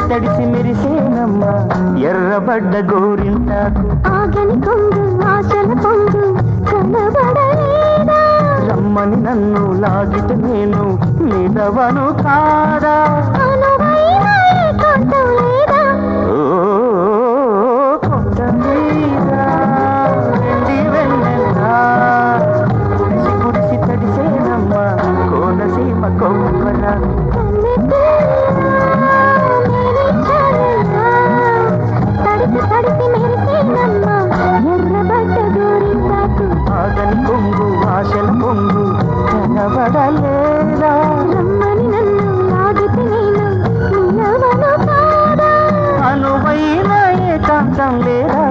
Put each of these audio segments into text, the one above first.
తడిసి మెరిసేనమ్మా ఎర్రబడ్డ గోరింటాకు ఆగని కొంగు ఆశల పొంగు కనబడలేదా రమ్మని నన్ను లాగితే నేను నిలవను కాదా కొండ మీద వెండి వెన్నెలా కురిసి కురిసి తడిసేనమ్మా కోనసీమ కొబ్బర ఆగని కొంగు ఆశల పొంగు కనబడలేదా రమ్మని నన్ను లాగితే నేను నిలవను కాదా అనువైన ఏకాంతం లేదా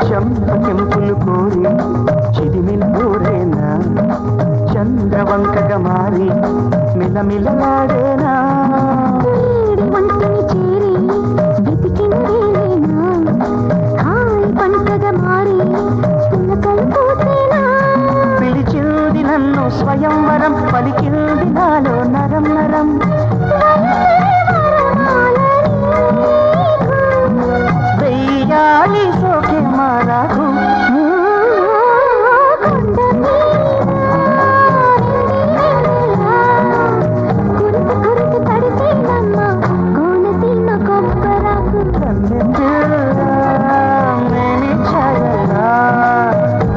చెంపులు కోరి చిదిమిన ఊరేనా చంద్రవంకగా మారి మిలమిలలాడేనా వంటిని చేరి వెతికిన వేలేనా హాయి పంటగా మారి పులకలు పూసేనా పిలిచింది నన్ను స్వయంవరం పలికింది నాలో నరం నరం వెయ్యాలి సోకే మారాకు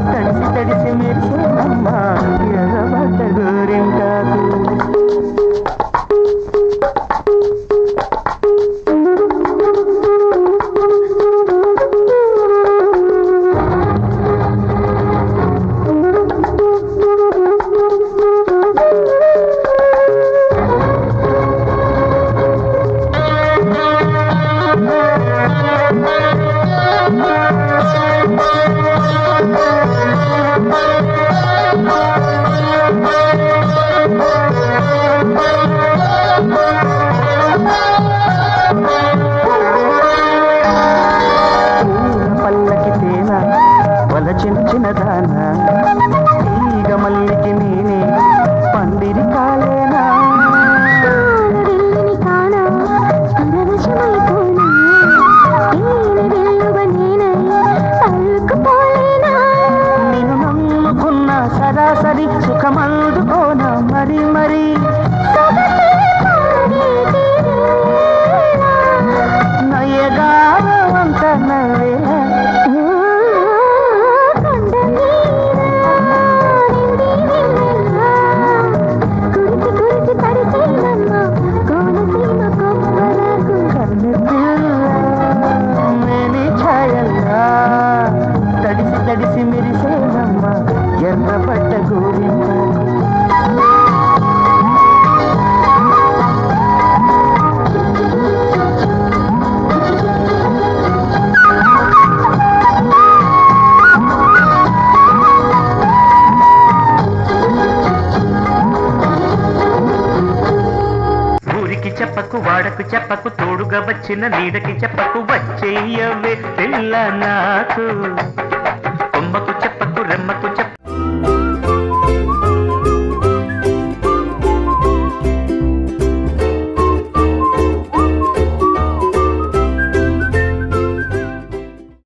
తడిసి తడిసి మెరిసేనమ్మా ఎర్రబడ్డ గోరింటాకు పల్లకి తేన వలచిన చిన్నదాన తీగ మల్లికి నేనే పందిరి కాలేనా వెళ్ళని కానా పరవశమైపోనా వెళ్ళువ నేనై అల్లుకుపోలేనా నేను నమ్ముకున్న సరాసరి సుఖమందుకోనా మరి మరి నయగారవంత నవ్వేలా తడిసి తడిసి మెరిసేనమ్మా ఎర్రబడ్డ గోరింటాకు ఊరికి చెప్పకు వాడకు చెప్పకు తోడుగా వచ్చిన నీడకి చెప్పకు వచ్చేయవే పిల్ల నాకు